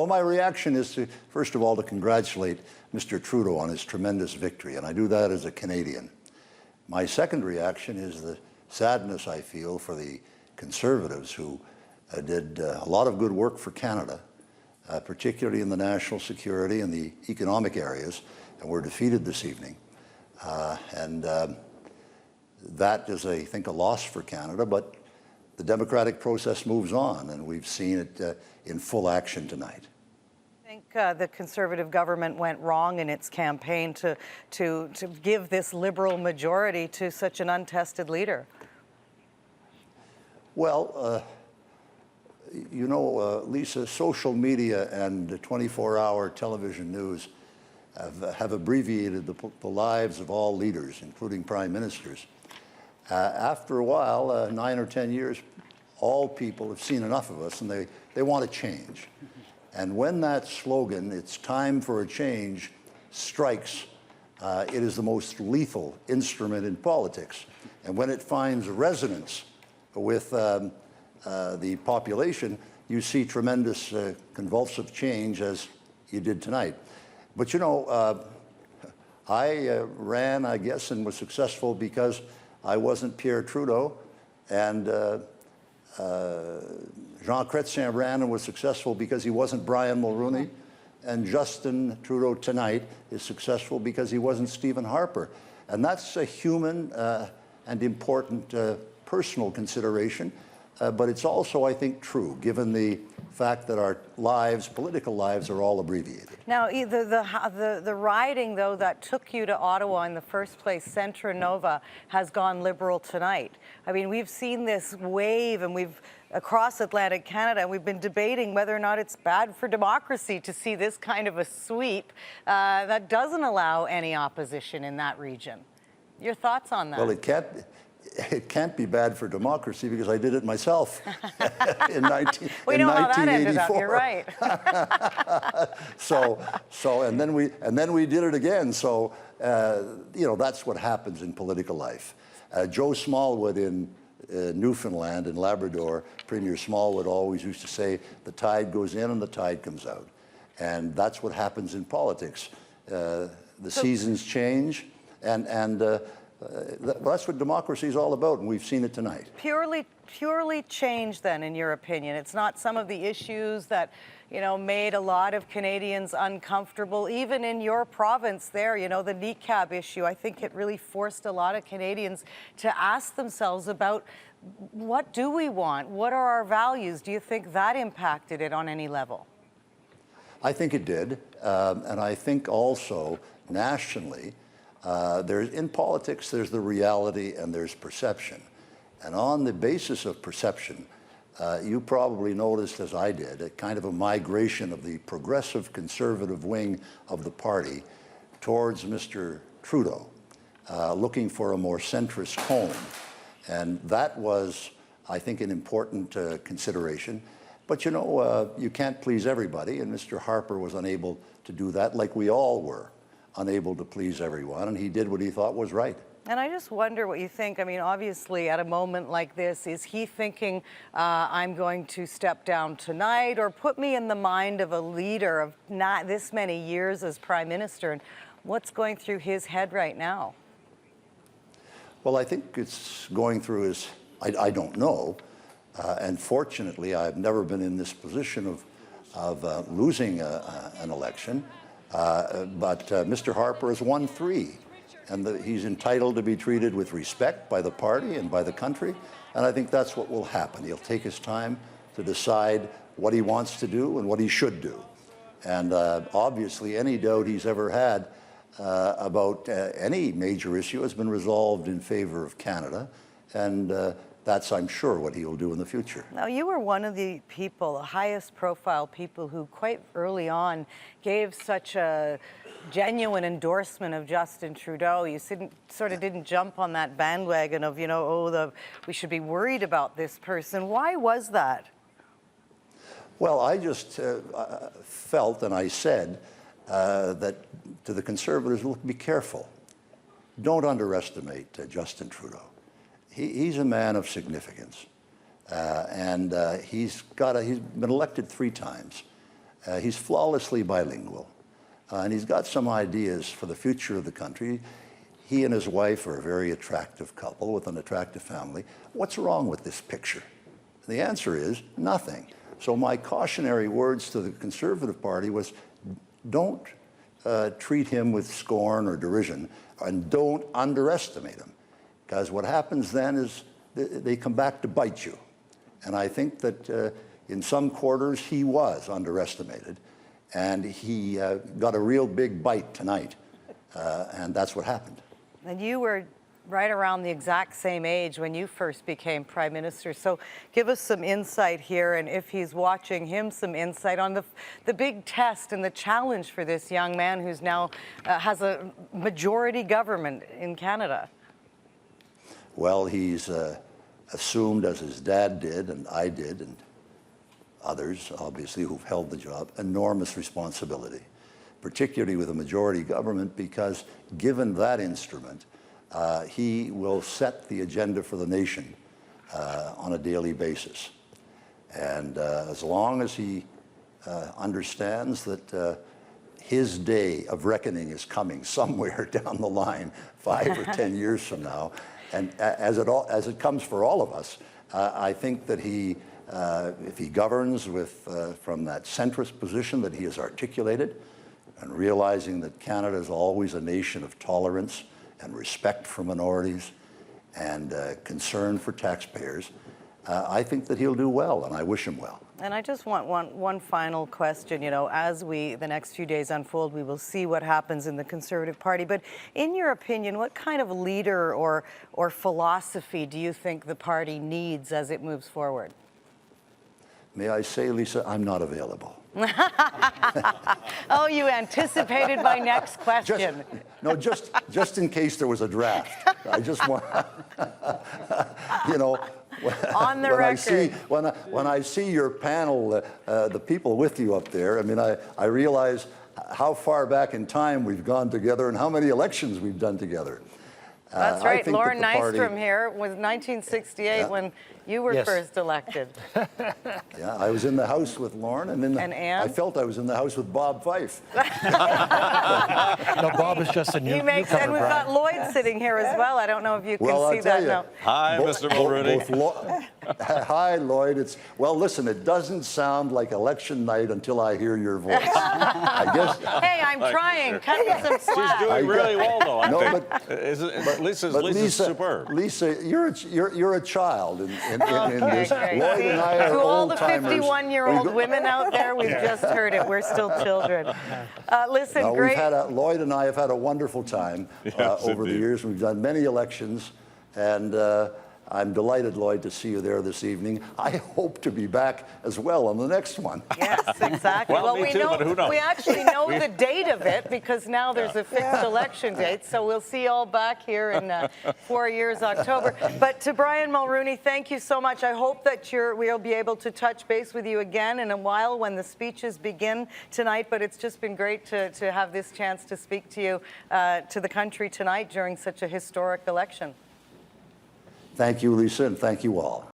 my reaction is to, first of all, to congratulate Mr. Trudeau on his tremendous victory, and I do that as a Canadian. My second reaction is the sadness I feel for the Conservatives who did a lot of good work for Canada, particularly in the national security and the economic areas, and were defeated this evening. That is, I think, a loss for Canada, but the democratic process moves on, and we've seen it in full action tonight. I think the Conservative government went wrong in its campaign to give this Liberal majority to such an untested leader. Well, you know, Lisa, social media and 24-hour television news have abbreviated the lives of all leaders, including prime ministers. After a while, 9 or 10 years, all people have seen enough of us, and they want to change. And when that slogan, "It's time for a change," strikes, it is the most lethal instrument in politics. And when it finds resonance with the population, you see tremendous convulsive change, as you did tonight. But you know, I ran, I guess, and was successful because I wasn't Pierre Trudeau, and Jean Chrétien ran and was successful because he wasn't Brian Mulroney, and Justin Trudeau tonight is successful because he wasn't Stephen Harper. And that's a human and important personal consideration, but it's also, I think, true, given the fact that our lives, political lives, are all abbreviated. Now, the riding, though, that took you to Ottawa in the first place, Centre Nova, has gone Liberal tonight. I mean, we've seen this wave, and we've, across Atlantic Canada, and we've been debating whether or not it's bad for democracy to see this kind of a sweep that doesn't allow any opposition in that region. Your thoughts on that? Well, it can't be bad for democracy because I did it myself in 1984. We know how that ended up. You're right. And then we did it again. So you know, that's what happens in political life. Joe Smallwood in Newfoundland and Labrador, Premier Smallwood always used to say, "The tide goes in and the tide comes out," and that's what happens in politics. The seasons change, and that's what democracy is all about, and we've seen it tonight. Purely change, then, in your opinion. It's not some of the issues that, you know, made a lot of Canadians uncomfortable, even in your province there, you know, the kneecap issue. I think it really forced a lot of Canadians to ask themselves about, what do we want? What are our values? Do you think that impacted it on any level? I think it did, and I think also nationally, in politics, there's the reality and there's perception. And on the basis of perception, you probably noticed, as I did, a kind of a migration of the progressive conservative wing of the party towards Mr. Trudeau, looking for a more centrist home. And that was, I think, an important consideration. But you know, you can't please everybody, and Mr. Harper was unable to do that, like we all were unable to please everyone, and he did what he thought was right. And I just wonder what you think. I mean, obviously, at a moment like this, is he thinking, I'm going to step down tonight, or put me in the mind of a leader of not this many years as Prime Minister? And what's going through his head right now? Well, I think it's going through his, I don't know. And fortunately, I've never been in this position of losing an election. But Mr. Harper has won 3, and he's entitled to be treated with respect by the party and by the country, and I think that's what will happen. He'll take his time to decide what he wants to do and what he should do. And obviously, any doubt he's ever had about any major issue has been resolved in favor of Canada, and that's, I'm sure, what he will do in the future. Now, you were one of the people, the highest profile people, who quite early on gave such a genuine endorsement of Justin Trudeau. You sort of didn't jump on that bandwagon of, you know, oh, we should be worried about this person. Why was that? Well, I just felt, and I said, that to the Conservatives, look, be careful. Don't underestimate Justin Trudeau. He's a man of significance, and he's been elected 3 times. He's flawlessly bilingual, and he's got some ideas for the future of the country. He and his wife are a very attractive couple with an attractive family. What's wrong with this picture? The answer is nothing. So my cautionary words to the Conservative Party was, don't treat him with scorn or derision, and don't underestimate him. Because what happens then is they come back to bite you. And I think that in some quarters he was underestimated, and he got a real big bite tonight, and that's what happened. And you were right around the exact same age when you first became Prime Minister. So give us some insight here, and if he's watching, him some insight on the big test and the challenge for this young man who's now has a majority government in Canada. Well, he's assumed, as his dad did, and I did, and others, obviously, who've held the job, enormous responsibility, particularly with a majority government, because given that instrument, he will set the agenda for the nation on a daily basis. And as long as he understands that his day of reckoning is coming somewhere down the line, 5 or 10 years from now, and as it comes for all of us, I think that if he governs from that centrist position that he has articulated, and realizing that Canada is always a nation of tolerance and respect for minorities and concern for taxpayers, I think that he'll do well, and I wish him well. And I just want one final question. You know, as the next few days unfold, we will see what happens in the Conservative Party. But in your opinion, what kind of leader or philosophy do you think the party needs as it moves forward? May I say, Lisa, I'm not available. Oh, you anticipated my next question. Just in case there was a draft. I just want, you know, on the record. When I see your panel, the people with you up there, I mean, I realize how far back in time we've gone together and how many elections we've done together. That's right. Lauren Party, Nystrom here was 1968 when you were first elected. Yeah, I was in the House with Lauren, and I felt I was in the House with Bob Fife. No, Bob is just a newcomer. And we've got Lloyd sitting here as well. I don't know if you can see that now. Hi, Mr. Mulroney. Hi, Lloyd. Well, listen, it doesn't sound like election night until I hear your voice. I guess. Hey, I'm trying. Cut me some slack. She's doing really well, though. I think. Lisa's superb. Lisa, you're a child in this. Great. Lloyd and I are to all the old-timers. 51-year-old women out there, we've just heard it. We're still children. Listen, No, great. Lloyd and I have had a wonderful time over the years. We've done many elections, and I'm delighted, Lloyd, to see you there this evening. I hope to be back as well on the next one. Yes, exactly. Well, me too, but who knows? We actually know the date of it because now there's a fixed election date. So we'll see you all back here in 4 years, October. But to Brian Mulroney, thank you so much. I hope that we'll be able to touch base with you again in a while when the speeches begin tonight. But it's just been great to have this chance to speak to you, to the country tonight during such a historic election. Thank you, Lisa, and thank you all.